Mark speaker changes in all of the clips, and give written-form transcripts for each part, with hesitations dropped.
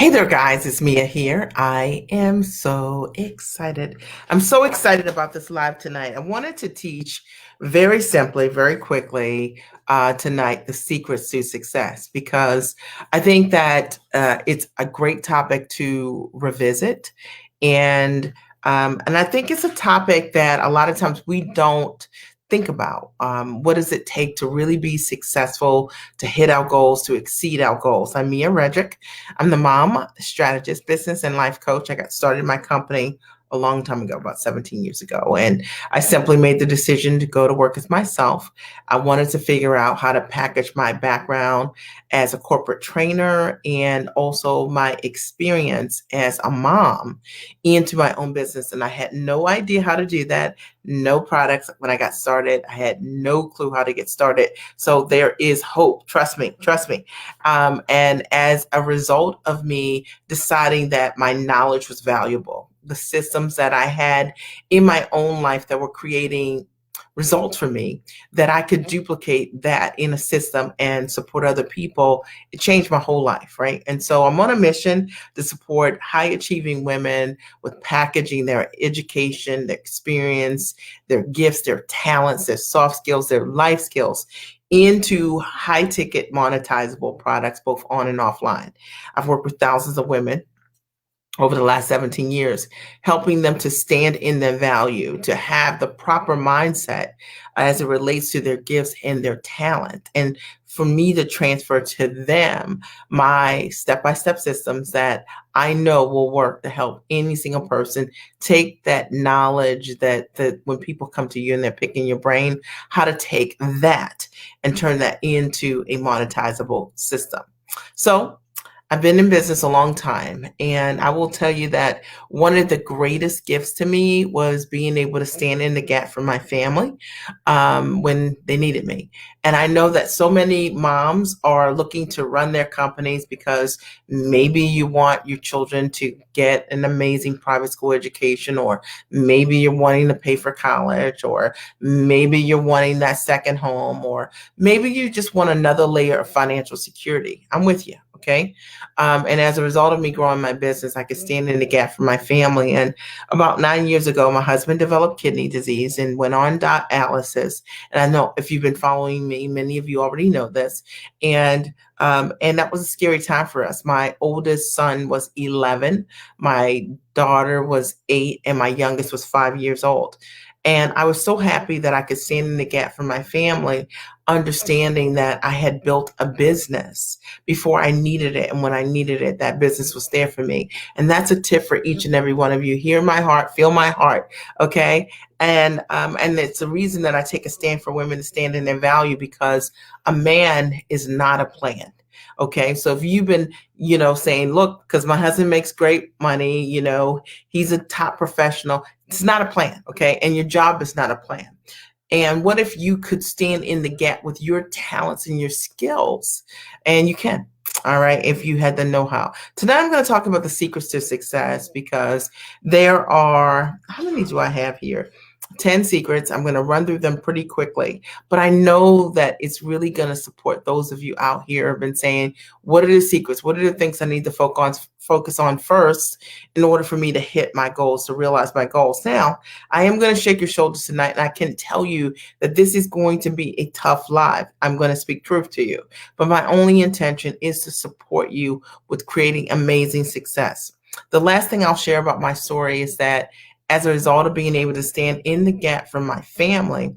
Speaker 1: Hey there, guys. It's Mia here. I am so excited. I'm so excited about this live tonight. I wanted to teach very simply, very quickly tonight the secrets to success because I think that it's a great topic to revisit. And and I think it's a topic that a lot of times we don't think about. What does it take to really be successful, to hit our goals, to exceed our goals? I'm Mia Redrick. I'm the mom, strategist, business, and life coach. I got started my company a long time ago, about 17 years ago. And I simply made the decision to go to work as myself. I wanted to figure out how to package my background as a corporate trainer and also my experience as a mom into my own business. And I had no idea how to do that. No products when I got started. I had no clue how to get started. So there is hope. Trust me, trust me. And as a result of me deciding that my knowledge was valuable, the systems that I had in my own life that were creating results for me, that I could duplicate that in a system and support other people, it changed my whole life, right? And so I'm on a mission to support high achieving women with packaging their education, their experience, their gifts, their talents, their soft skills, their life skills into high ticket monetizable products, both on and offline. I've worked with thousands of women over the last 17 years, helping them to stand in their value, to have the proper mindset as it relates to their gifts and their talent. And for me to transfer to them my step-by-step systems that I know will work to help any single person take that knowledge that when people come to you and they're picking your brain, how to take that and turn that into a monetizable system. So I've been in business a long time, and I will tell you that one of the greatest gifts to me was being able to stand in the gap for my family when they needed me. And I know that so many moms are looking to run their companies because maybe you want your children to get an amazing private school education, or maybe you're wanting to pay for college, or maybe you're wanting that second home, or maybe you just want another layer of financial security. I'm with you. Okay. And as a result of me growing my business, I could stand in the gap for my family. And about 9 years ago, my husband developed kidney disease and went on dialysis. And I know if you've been following me, many of you already know this. And that was a scary time for us. My oldest son was 11, my daughter was 8, and my youngest was 5 years old. And I was so happy that I could stand in the gap for my family, understanding that I had built a business before I needed it. And when I needed it, that business was there for me. And that's a tip for each and every one of you. Hear my heart, feel my heart. Okay. And it's the reason that I take a stand for women to stand in their value, because a man is not a plan. Okay. So if you've been, saying, look, because my husband makes great money, he's a top professional. It's not a plan. Okay. And your job is not a plan. And what if you could stand in the gap with your talents and your skills? And you can. All right. If you had the know-how. Tonight, I'm going to talk about the secrets to success, because there are, how many do I have here? 10 secrets. I'm going to run through them pretty quickly, but I know that it's really going to support those of you out here who have been saying, what are the secrets? What are the things I need to focus on first in order for me to hit my goals, to realize my goals? Now, I am going to shake your shoulders tonight, and I can tell you that this is going to be a tough live. I'm going to speak truth to you, but my only intention is to support you with creating amazing success. The last thing I'll share about my story is that as a result of being able to stand in the gap for my family,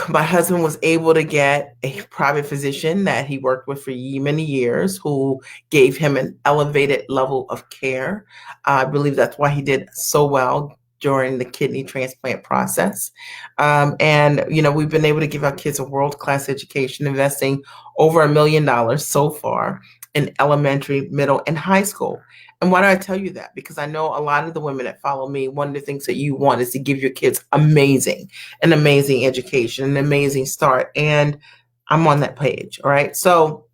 Speaker 1: my husband was able to get a private physician that he worked with for many years, who gave him an elevated level of care. I believe that's why he did so well during the kidney transplant process. We've been able to give our kids a world-class education, investing over $1 million so far in elementary, middle, and high school. And why do I tell you that? Because I know a lot of the women that follow me, one of the things that you want is to give your kids an amazing education, an amazing start. And I'm on that page. All right. So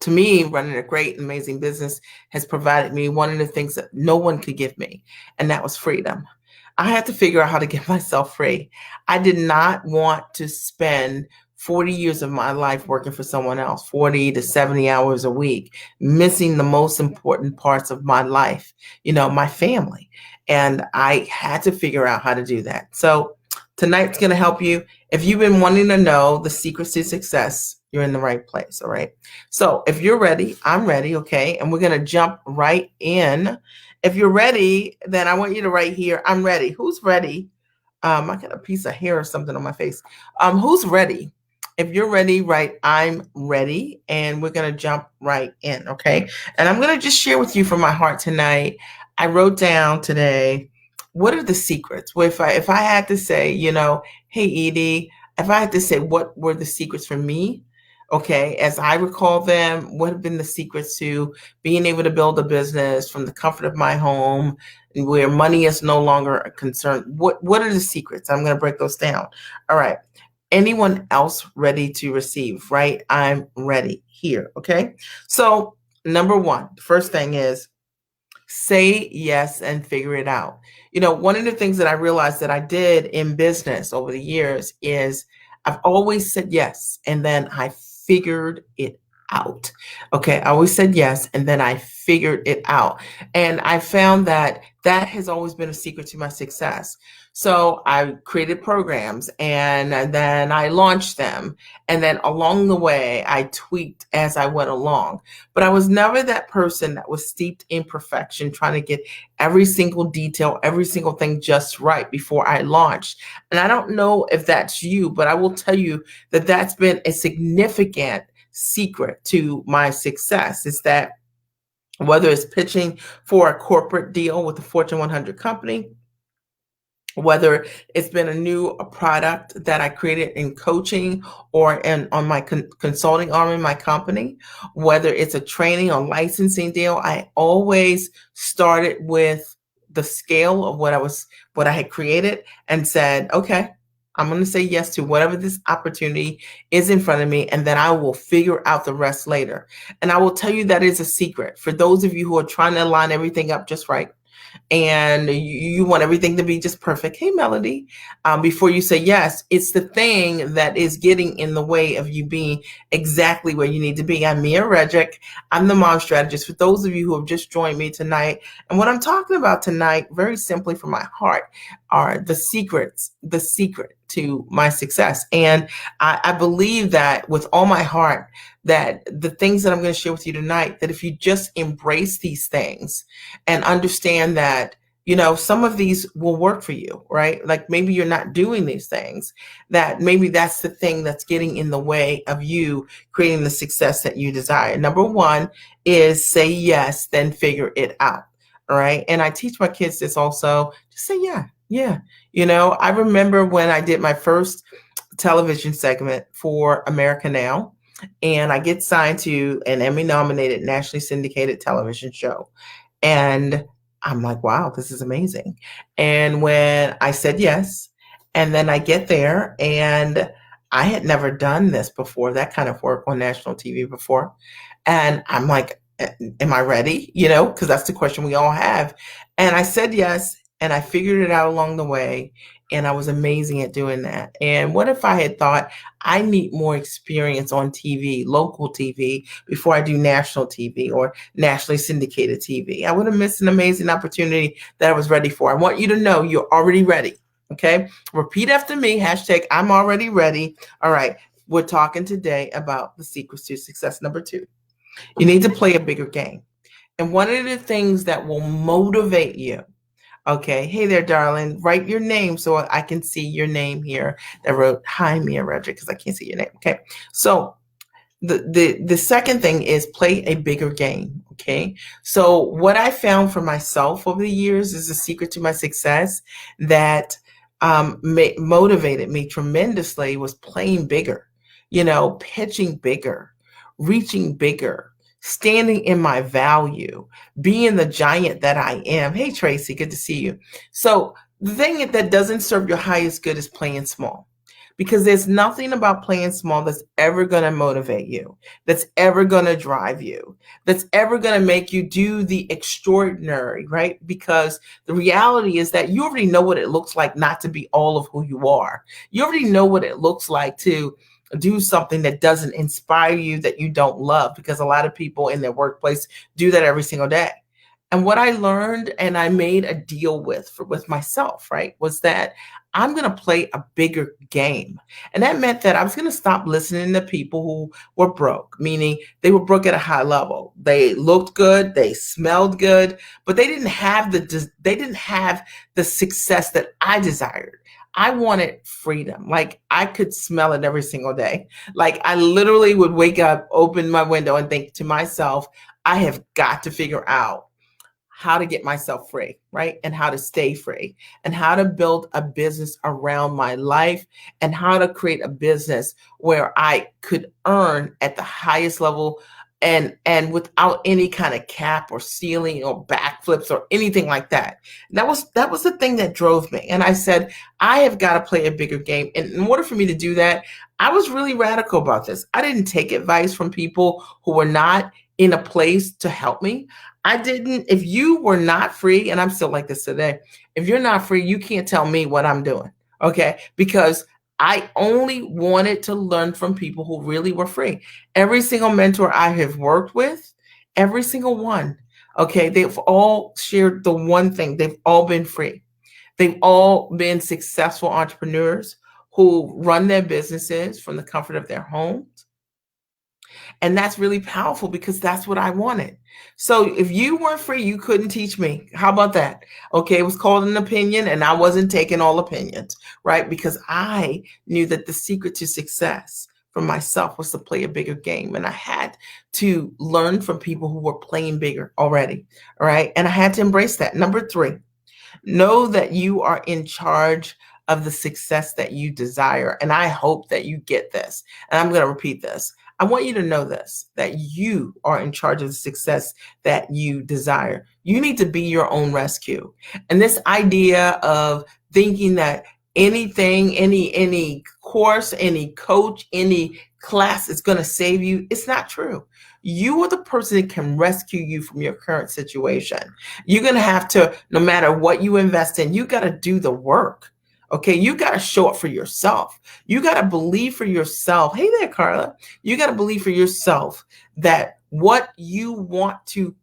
Speaker 1: to me, running a great, amazing business has provided me one of the things that no one could give me, and that was freedom. I had to figure out how to get myself free. I did not want to spend 40 years of my life working for someone else, 40 to 70 hours a week, missing the most important parts of my life, my family. And I had to figure out how to do that. So tonight's going to help you. If you've been wanting to know the secrets to success, you're in the right place. All right. So if you're ready, I'm ready. Okay. And we're going to jump right in. If you're ready, then I want you to write here, I'm ready. Who's ready? I got a piece of hair or something on my face. Who's ready? If you're ready, write I'm ready, and we're going to jump right in. Okay. And I'm going to just share with you from my heart tonight. I wrote down today, what are the secrets? Well, if I had to say, hey, Edie, if I had to say what were the secrets for me, okay, as I recall them, what have been the secrets to being able to build a business from the comfort of my home where money is no longer a concern? What are the secrets? I'm going to break those down. All right. Anyone else ready to receive, right? I'm ready here. Okay. So number one, the first thing is say yes and figure it out. One of the things that I realized that I did in business over the years is I've always said yes and then I figured it out. Okay. I always said yes and then I figured it out. And I found that that has always been a secret to my success. So I created programs and then I launched them. And then along the way, I tweaked as I went along. But I was never that person that was steeped in perfection, trying to get every single detail, every single thing just right before I launched. And I don't know if that's you, but I will tell you that that's been a significant secret to my success, is that whether it's pitching for a corporate deal with a Fortune 100 company, whether it's been a new product that I created in coaching or on my consulting arm in my company, whether it's a training or licensing deal, I always started with the scale of what I had created and said, okay, I'm going to say yes to whatever this opportunity is in front of me, and then I will figure out the rest later. And I will tell you that is a secret for those of you who are trying to line everything up just right and you want everything to be just perfect. Hey, Melody, before you say yes, it's the thing that is getting in the way of you being exactly where you need to be. I'm Mia Redrick. I'm the mom strategist. For those of you who have just joined me tonight, and what I'm talking about tonight, very simply from my heart, are the secret to my success. And I believe that with all my heart, that the things that I'm going to share with you tonight, that if you just embrace these things and understand that, some of these will work for you, right? Like maybe you're not doing these things, that maybe that's the thing that's getting in the way of you creating the success that you desire. Number one is say yes, then figure it out. All right. And I teach my kids this also. Just say, yeah. I remember when I did my first television segment for America Now, and I get signed to an Emmy nominated nationally syndicated television show. And I'm like, wow, this is amazing. And when I said yes, and then I get there, and I had never done this before, that kind of work on national TV before. And I'm like, am I ready? Because that's the question we all have. And I said yes, and I figured it out along the way. And I was amazing at doing that. And what if I had thought I need more experience on TV, local TV, before I do national TV or nationally syndicated TV? I would have missed an amazing opportunity that I was ready for. I want you to know you're already ready. Okay. Repeat after me, hashtag I'm already ready. All right. We're talking today about the secrets to success. Number two, you need to play a bigger game. And one of the things that will motivate you, okay, hey there, darling, write your name so I can see your name here that wrote, hi, Mia Redrick, because I can't see your name. Okay, so the second thing is play a bigger game. Okay, so what I found for myself over the years is the secret to my success that motivated me tremendously was playing bigger, pitching bigger, reaching bigger, standing in my value, being the giant that I am. Hey, Tracy, good to see you. So the thing that doesn't serve your highest good is playing small, because there's nothing about playing small that's ever going to motivate you, that's ever going to drive you, that's ever going to make you do the extraordinary, right? Because the reality is that you already know what it looks like not to be all of who you are. You already know what it looks like to do something that doesn't inspire you, that you don't love, because a lot of people in their workplace do that every single day. And what I learned and I made a deal with myself, right, was that I'm going to play a bigger game. And that meant that I was going to stop listening to people who were broke, meaning they were broke at a high level. They looked good, they smelled good, but they didn't have the success that I desired. I wanted freedom. Like I could smell it every single day. Like I literally would wake up, open my window and think to myself, I have got to figure out how to get myself free, right? And how to stay free, and how to build a business around my life, and how to create a business where I could earn at the highest level, and without any kind of cap or ceiling or backflips or anything like that. That was the thing that drove me. And I said, I have got to play a bigger game. And in order for me to do that, I was really radical about this. I didn't take advice from people who were not in a place to help me. I didn't, if you were not free, and I'm still like this today, if you're not free, you can't tell me what I'm doing. Okay. Because I only wanted to learn from people who really were free. Every single mentor I have worked with, every single one, okay, they've all shared the one thing. They've all been free. They've all been successful entrepreneurs who run their businesses from the comfort of their homes. And that's really powerful because that's what I wanted. So if you weren't free, you couldn't teach me. How about that? Okay, it was called an opinion, and I wasn't taking all opinions, right? Because I knew that the secret to success for myself was to play a bigger game. And I had to learn from people who were playing bigger already, all right? And I had to embrace that. Number three, know that you are in charge of the success that you desire. And I hope that you get this. And I'm going to repeat this. I want you to know this, that you are in charge of the success that you desire. You need to be your own rescue. And this idea of thinking that anything, any course, any coach, any class is going to save you, it's not true. You are the person that can rescue you from your current situation. You're going to have to, no matter what you invest in, you got to do the work. Okay, you got to show up for yourself. You got to believe for yourself. Hey there, Carla. You got to believe for yourself that what you want to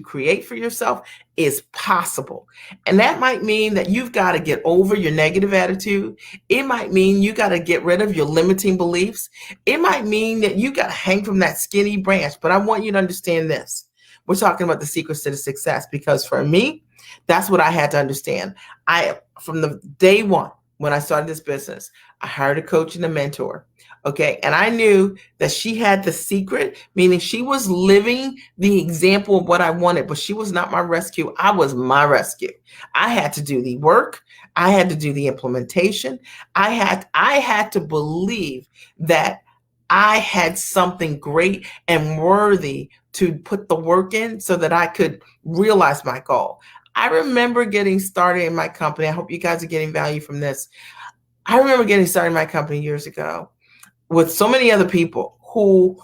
Speaker 1: create for yourself is possible. And that might mean that you've got to get over your negative attitude. It might mean you got to get rid of your limiting beliefs. It might mean that you got to hang from that skinny branch. But I want you to understand this. We're talking about the secrets to the success, because for me, that's what I had to understand. From the day one, when I started this business, I hired a coach and a mentor. Okay. And I knew that she had the secret, meaning she was living the example of what I wanted, but she was not my rescue. I was my rescue. I had to do the work. I had to do the implementation. I had to believe that I had something great and worthy to put the work in so that I could realize my goal. I remember getting started in my company. I hope you guys are getting value from this. I remember getting started in my company years ago with so many other people who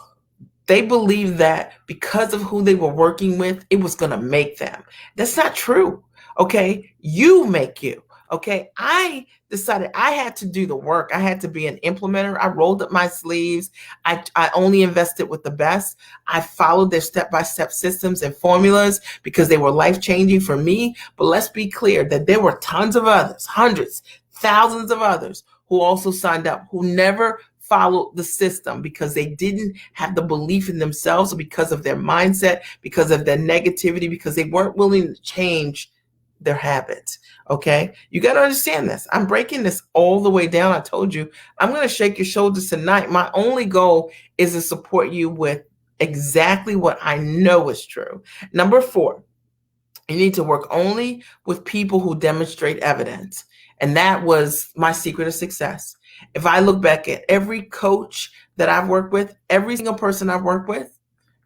Speaker 1: they believed that because of who they were working with, it was going to make them. That's not true. Okay. You make you. Okay. I decided I had to do the work. I had to be an implementer. I rolled up my sleeves. I only invested with the best. I followed their step-by-step systems and formulas because they were life-changing for me. But let's be clear that there were tons of others, hundreds, thousands of others who also signed up, who never followed the system because they didn't have the belief in themselves, or because of their mindset, because of their negativity, because they weren't willing to change their habits. Okay. You got to understand this. I'm breaking this all the way down. I told you, I'm going to shake your shoulders tonight. My only goal is to support you with exactly what I know is true. Number four, you need to work only with people who demonstrate evidence. And that was my secret of success. If I look back at every coach that I've worked with, every single person I've worked with,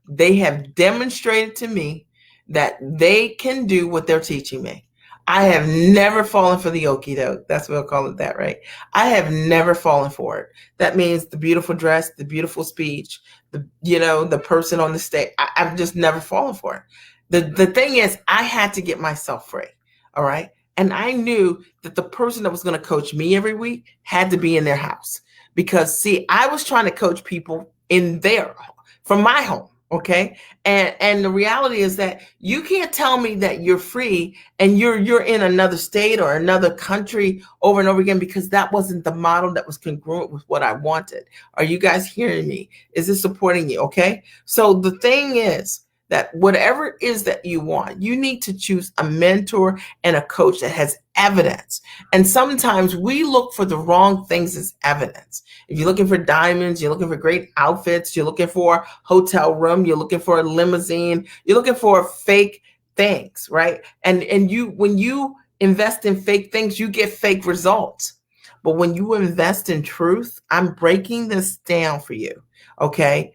Speaker 1: they have demonstrated to me that they can do what they're teaching me. I have never fallen for the okie doke. That's what we'll call it that, right? I have never fallen for it. That means the beautiful dress, the beautiful speech, the person on the stage. I've just never fallen for it. The thing is, I had to get myself free. All right. And I knew that the person that was going to coach me every week had to be in their house, because see, I was trying to coach people in their from my home, okay? And the reality is that you can't tell me that you're free and you're in another state or another country over and over again, because that wasn't the model that was congruent with what I wanted. Are you guys hearing me? Is this supporting you? Okay. So the thing is that whatever it is that you want, you need to choose a mentor and a coach that has evidence. And sometimes we look for the wrong things as evidence. If you're looking for diamonds, you're looking for great outfits, you're looking for a hotel room, you're looking for a limousine, you're looking for fake things, right? And you, when you invest in fake things, you get fake results. But when you invest in truth, I'm breaking this down for you, okay?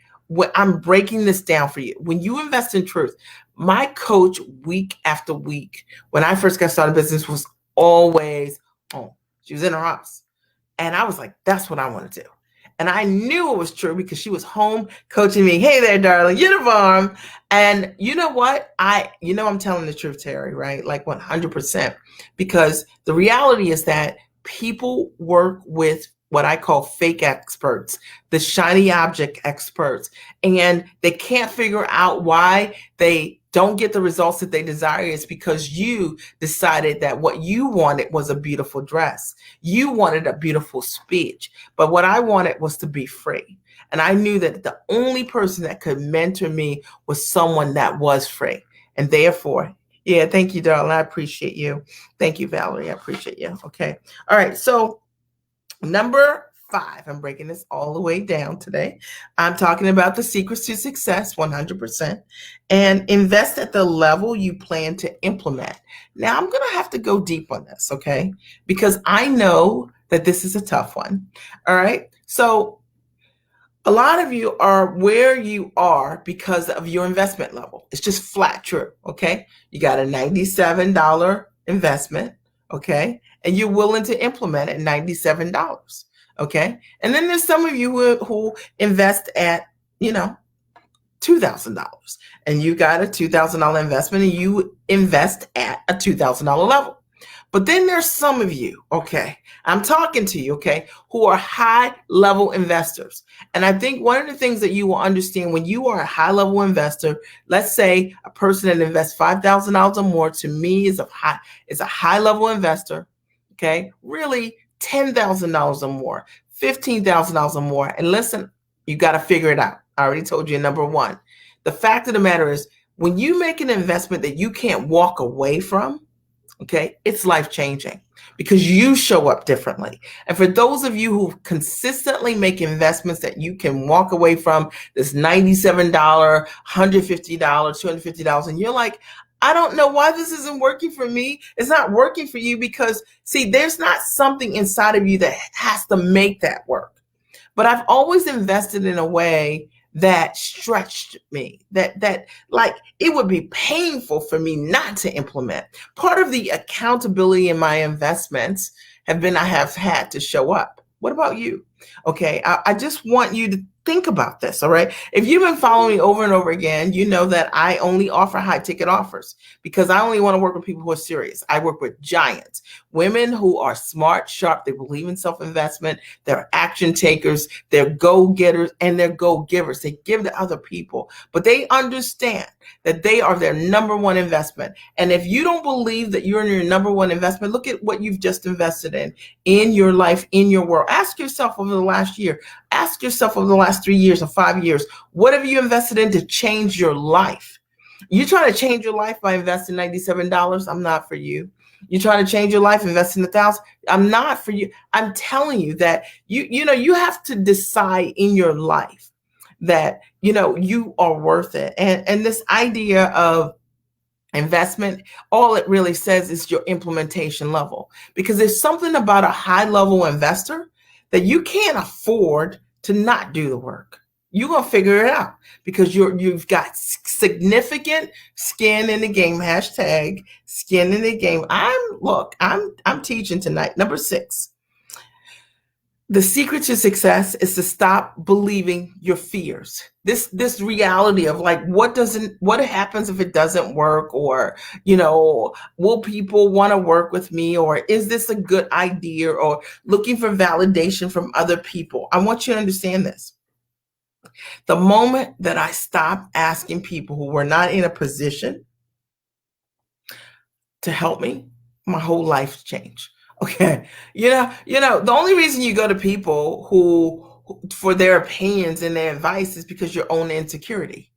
Speaker 1: I'm breaking this down for you. When you invest in truth, my coach week after week, when I first got started business, was always home. She was in her house. And I was like, that's what I want to do. And I knew it was true because she was home coaching me. Hey there, darling, you're the bomb. And you know what? I'm telling the truth, Terry, right? Like 100%. Because the reality is that people work with what I call fake experts, the shiny object experts, and they can't figure out why they don't get the results that they desire. Is because you decided that what you wanted was a beautiful dress. You wanted a beautiful speech. But what I wanted was to be free. And I knew that the only person that could mentor me was someone that was free. And therefore, yeah, thank you, darling. I appreciate you. Thank you, Valerie. I appreciate you. Okay. All right. So number 5, I'm breaking this all the way down today. I'm talking about the secrets to success, 100%, and invest at the level you plan to implement. Now, I'm going to have to go deep on this, okay? Because I know that this is a tough one. All right. So a lot of you are where you are because of your investment level. It's just flat true, okay? You got a $97 investment, okay? And you're willing to implement at $97, okay? And then there's some of you who invest at, $2,000, and you got a $2,000 investment and you invest at a $2,000 level. But then there's some of you, okay, I'm talking to you, okay, who are high level investors. And I think one of the things that you will understand when you are a high level investor, let's say a person that invests $5,000 or more, to me is a high level investor, okay, really $10,000 or more, $15,000 or more. And listen, you got to figure it out. I already told you number 1. The fact of the matter is, when you make an investment that you can't walk away from, okay, it's life-changing because you show up differently. And for those of you who consistently make investments that you can walk away from, this $97, $150, $250, and you're like, I don't know why this isn't working for me. It's not working for you because, see, there's not something inside of you that has to make that work. But I've always invested in a way that stretched me, that like it would be painful for me not to implement. Part of the accountability in my investments have been I have had to show up. What about you? Okay, I just want you to think about this, all right? If you've been following me over and over again, you know that I only offer high ticket offers because I only want to work with people who are serious. I work with giants, women who are smart, sharp, they believe in self-investment, they're action takers, they're go-getters, and they're go-givers. They give to other people, but they understand that they are their number one investment. And if you don't believe that you're in your number one investment, look at what you've just invested in your life, in your world. Ask yourself over the last year, ask yourself over the last 3 years or 5 years, what have you invested in to change your life? You trying to change your life by investing $97? I'm not for you. You trying to change your life, investing $1,000? I'm not for you. I'm telling you that you have to decide in your life that you are worth it. And this idea of investment, all it really says is your implementation level, because there's something about a high level investor that you can't afford to not do the work. You're gonna figure it out because you've got significant skin in the game. Hashtag skin in the game. I'm teaching tonight. Number 6. The secret to success is to stop believing your fears. This reality of like what happens if it doesn't work, or will people want to work with me, or is this a good idea, or looking for validation from other people. I want you to understand this. The moment that I stopped asking people who were not in a position to help me, my whole life changed. Okay. The only reason you go to people who for their opinions and their advice is because your own insecurity.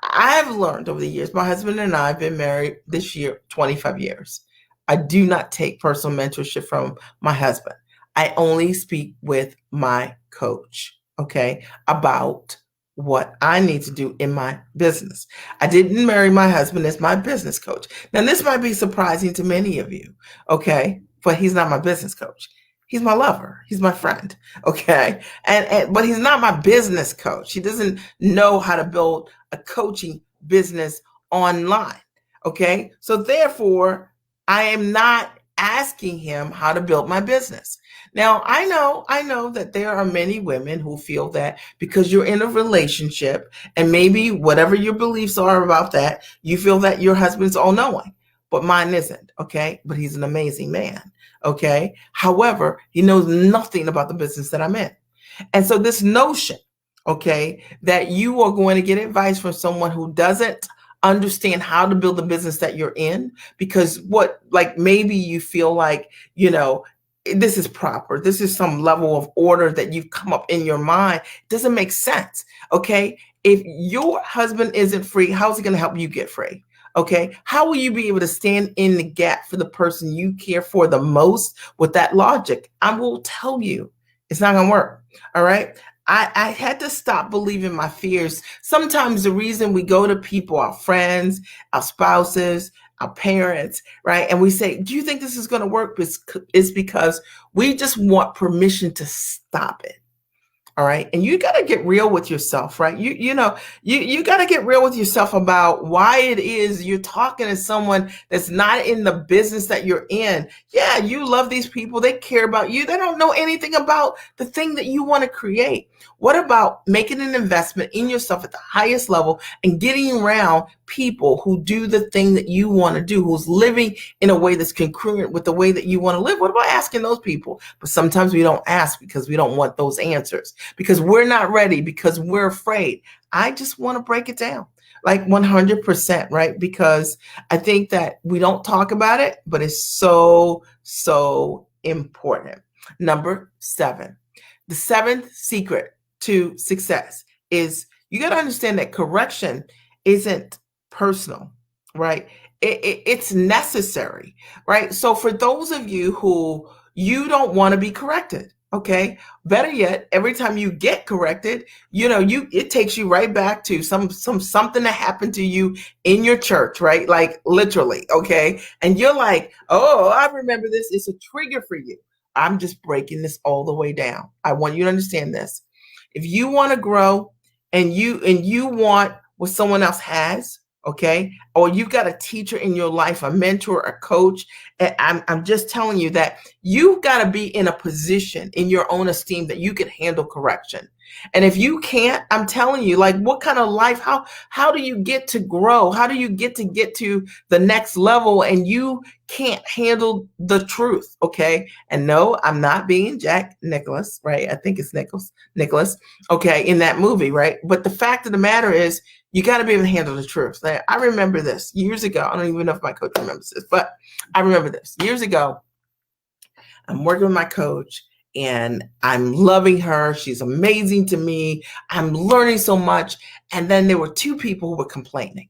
Speaker 1: I've learned over the years, my husband and I have been married this year 25 years. I do not take personal mentorship from my husband. I only speak with my coach, okay, about what I need to do in my business. I didn't marry my husband as my business coach. Now, this might be surprising to many of you, okay, but he's not my business coach. He's my lover. He's my friend, okay? But he's not my business coach. He doesn't know how to build a coaching business online, okay? So therefore, I am not asking him how to build my business. Now, I know that there are many women who feel that because you're in a relationship and maybe whatever your beliefs are about that, you feel that your husband's all knowing, but mine isn't, okay? But he's an amazing man, okay? However, he knows nothing about the business that I'm in. And so this notion, okay, that you are going to get advice from someone who doesn't understand how to build the business that you're in, because maybe you feel like, this is proper. This is some level of order that you've come up in your mind. It doesn't make sense. Okay. If your husband isn't free, how's he going to help you get free? Okay. How will you be able to stand in the gap for the person you care for the most with that logic? I will tell you, it's not going to work. All right. I had to stop believing my fears. Sometimes the reason we go to people, our friends, our spouses, our parents, right? And we say, do you think this is going to work? It's because we just want permission to stop it. All right. And you got to get real with yourself, right? You got to get real with yourself about why it is you're talking to someone that's not in the business that you're in. Yeah, you love these people. They care about you. They don't know anything about the thing that you want to create. What about making an investment in yourself at the highest level and getting around people who do the thing that you want to do, who's living in a way that's congruent with the way that you want to live? What about asking those people? But sometimes we don't ask because we don't want those answers, because we're not ready, because we're afraid. I just want to break it down like 100%, right? Because I think that we don't talk about it, but it's so, so important. Number 7, the 7th secret to success is you got to understand that correction isn't personal, right? It's necessary, right? So for those of you who you don't want to be corrected, okay, better yet, every time you get corrected, it takes you right back to something that happened to you in your church, right? Like literally, okay, and you're like, oh, I remember this. It's a trigger for you. I'm just breaking this all the way down. I want you to understand this. If you want to grow and you want what someone else has, okay, or you've got a teacher in your life, a mentor, a coach, and I'm just telling you that you've got to be in a position in your own esteem that you can handle correction. And if you can't, I'm telling you, like, what kind of life, how do you get to grow? How do you get to the next level and you can't handle the truth? Okay. And no, I'm not being Jack Nicholas, right? I think it's Nicholas, okay, in that movie, right? But the fact of the matter is, you got to be able to handle the truth. Like, I remember this years ago. I don't even know if my coach remembers this, but I remember this years ago. I'm working with my coach and I'm loving her. She's amazing to me. I'm learning so much. And then there were 2 people who were complaining.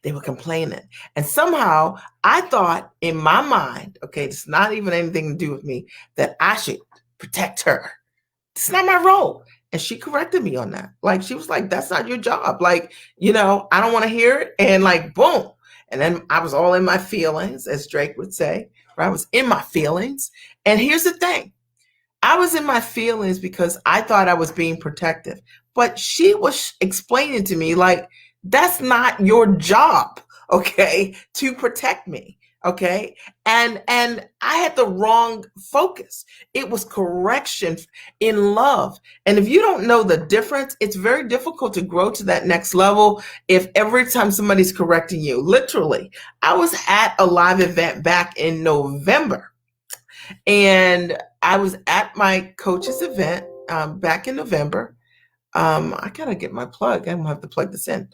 Speaker 1: They were complaining. And somehow I thought in my mind, okay, it's not even anything to do with me, that I should protect her. It's not my role. And she corrected me on that. Like, she was like, that's not your job. Like, I don't want to hear it. And like, boom. And then I was all in my feelings, as Drake would say, right? I was in my feelings. And here's the thing. I was in my feelings because I thought I was being protective. But she was explaining to me, like, that's not your job, okay, to protect me. Okay. And I had the wrong focus. It was correction in love. And if you don't know the difference, it's very difficult to grow to that next level if every time somebody's correcting you. Literally, I was at a live event back in November, and I was at my coach's event back in November. I gotta get my plug. I'm gonna have to plug this in.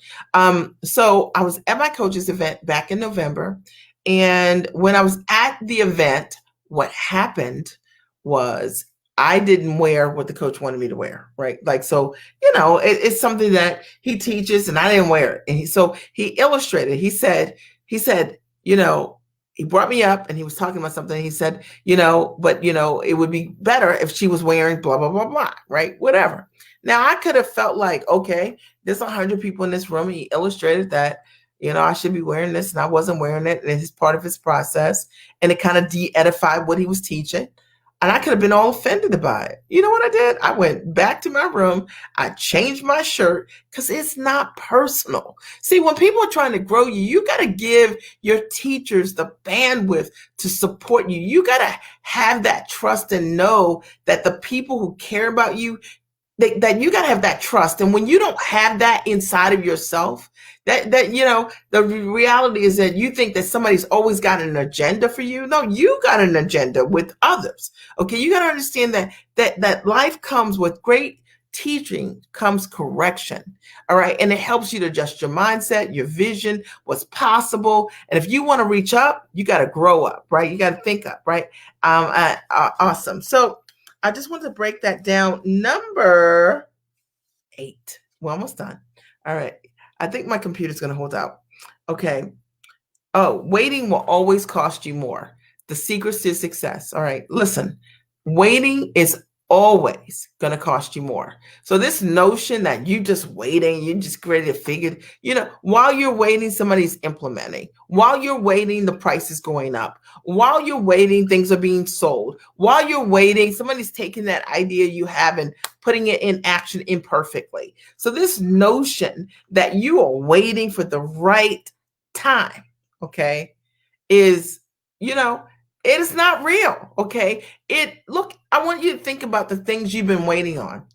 Speaker 1: So I was at my coach's event back in November, and when I was at the event, what happened was I didn't wear what the coach wanted me to wear, right? Like, so it's something that he teaches, and I didn't wear it. And so he illustrated. He said, he brought me up, and he was talking about something. He said, but it would be better if she was wearing blah blah blah blah, right? Whatever. Now, I could have felt like, okay, there's 100 people in this room. And he illustrated that, I should be wearing this, and I wasn't wearing it. And it's part of his process. And it kind of de-edified what he was teaching. And I could have been all offended by it. You know what I did? I went back to my room. I changed my shirt because it's not personal. See, when people are trying to grow you, you got to give your teachers the bandwidth to support you. You got to have that trust and know that the people who care about you, that you got to have that trust. And when you don't have that inside of yourself, the reality is that you think that somebody's always got an agenda for you. No, you got an agenda with others. Okay. You got to understand that life comes with great teaching, comes correction. All right. And it helps you to adjust your mindset, your vision, what's possible. And if you want to reach up, you got to grow up, right? You got to think up, right? Awesome. So I just want to break that down. Number 8. We're almost done. All right. I think my computer's going to hold out. Okay. Oh, waiting will always cost you more. The secret to success. All right. Listen, waiting is always going to cost you more. So this notion that you just waiting, you just ready to figure, while you're waiting, somebody's implementing. While you're waiting, the price is going up. While you're waiting, things are being sold. While you're waiting, somebody's taking that idea you have and putting it in action imperfectly. So this notion that you are waiting for the right time, okay, is, it is not real, okay? Look, I want you to think about the things you've been waiting on.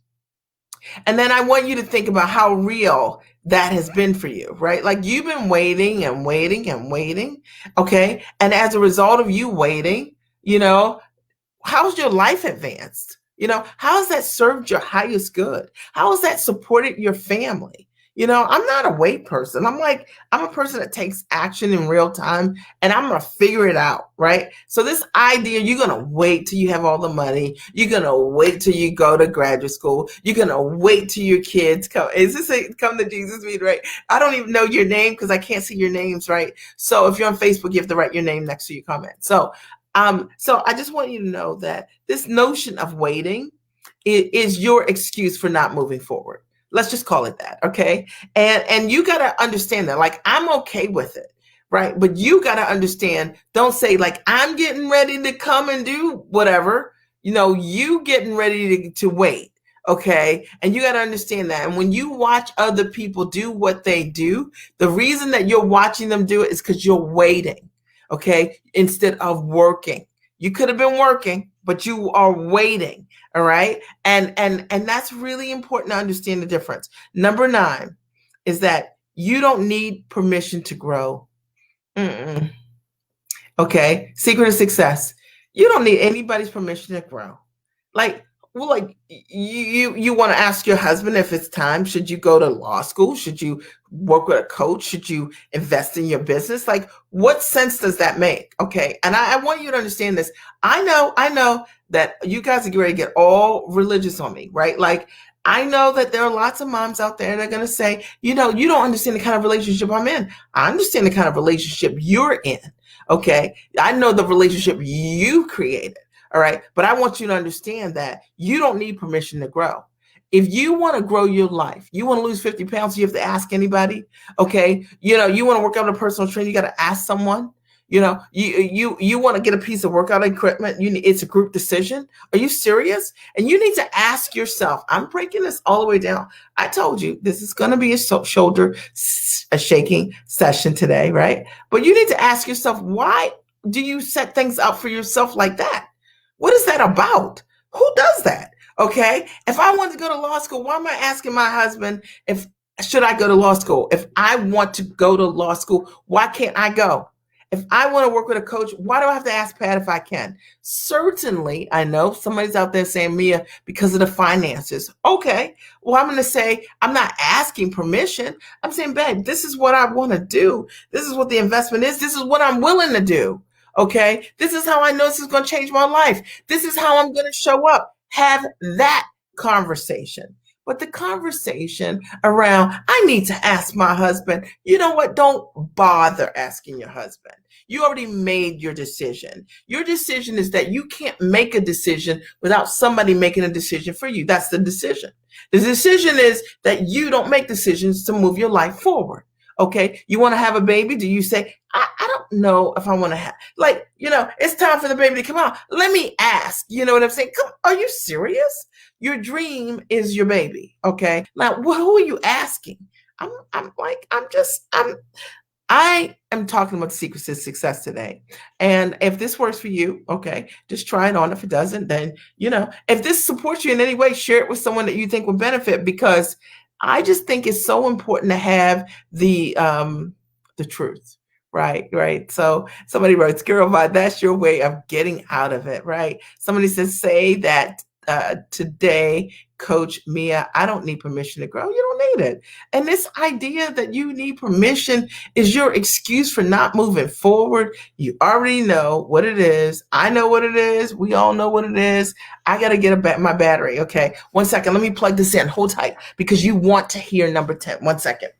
Speaker 1: And then I want you to think about how real that has been for you, right? Like you've been waiting and waiting and waiting, okay? And as a result of you waiting, how's your life advanced? How has that served your highest good? How has that supported your family? I'm not a wait person. I'm a person that takes action in real time, and I'm going to figure it out, right? So this idea, you're going to wait till you have all the money. You're going to wait till you go to graduate school. You're going to wait till your kids come. Is this a come to Jesus meeting, right? I don't even know your name because I can't see your names, right? So if you're on Facebook, you have to write your name next to your comment. So I just want you to know that this notion of waiting is your excuse for not moving forward. Let's just call it that, okay? And you got to understand that. Like, I'm okay with it, right? But you got to understand, don't say, like, I'm getting ready to come and do whatever. You getting ready to wait, okay? And you got to understand that. And when you watch other people do what they do, the reason that you're watching them do it is because you're waiting, okay? Instead of working. You could have been working, but you are waiting. All right. And that's really important to understand the difference. Number 9 is that you don't need permission to grow. Mm-mm. Okay. Secret of success. You don't need anybody's permission to grow. Like you want to ask your husband if it's time. Should you go to law school? Should you work with a coach? Should you invest in your business? Like, what sense does that make? Okay. And I want you to understand this. I know that you guys are ready to get all religious on me, right? Like, I know that there are lots of moms out there that are going to say, you don't understand the kind of relationship I'm in. I understand the kind of relationship you're in. Okay. I know the relationship you created. All right. But I want you to understand that you don't need permission to grow. If you want to grow your life, you want to lose 50 pounds, you have to ask anybody. Okay. You want to work out a personal trainer, you got to ask someone. You want to get a piece of workout equipment. It's a group decision. Are you serious? And you need to ask yourself, I'm breaking this all the way down. I told you this is going to be a shoulder shaking session today, right? But you need to ask yourself, why do you set things up for yourself like that? What is that about? Who does that? Okay. If I want to go to law school, why am I asking my husband if should I go to law school? If I want to go to law school, why can't I go? If I want to work with a coach, why do I have to ask Pat if I can? Certainly, I know somebody's out there saying, Mia, because of the finances. Okay. Well, I'm going to say, I'm not asking permission. I'm saying, babe, this is what I want to do. This is what the investment is. This is what I'm willing to do. Okay. This is how I know this is going to change my life. This is how I'm going to show up. Have that conversation. But the conversation around, I need to ask my husband, you know what? Don't bother asking your husband. You already made your decision. Your decision is that you can't make a decision without somebody making a decision for you. That's the decision. The decision is that you don't make decisions to move your life forward. Okay. You want to have a baby? Do you say, I don't know if I want to have, like, it's time for the baby to come out. Let me ask. You know what I'm saying? Come, are you serious? Your dream is your baby. Okay. Now, who are you asking? I am talking about the secrets to success today. And if this works for you, okay, just try it on. If it doesn't, then, if this supports you in any way, share it with someone that you think will benefit, because I just think it's so important to have the truth. Right, right. So somebody wrote, girl, that's your way of getting out of it, right? Somebody says, say that today, Coach Mia, I don't need permission to grow. You don't need it. And this idea that you need permission is your excuse for not moving forward. You already know what it is. I know what it is. We all know what it is. I got to get my battery. Okay. 1 second. Let me plug this in. Hold tight, because you want to hear number 10. 1 second.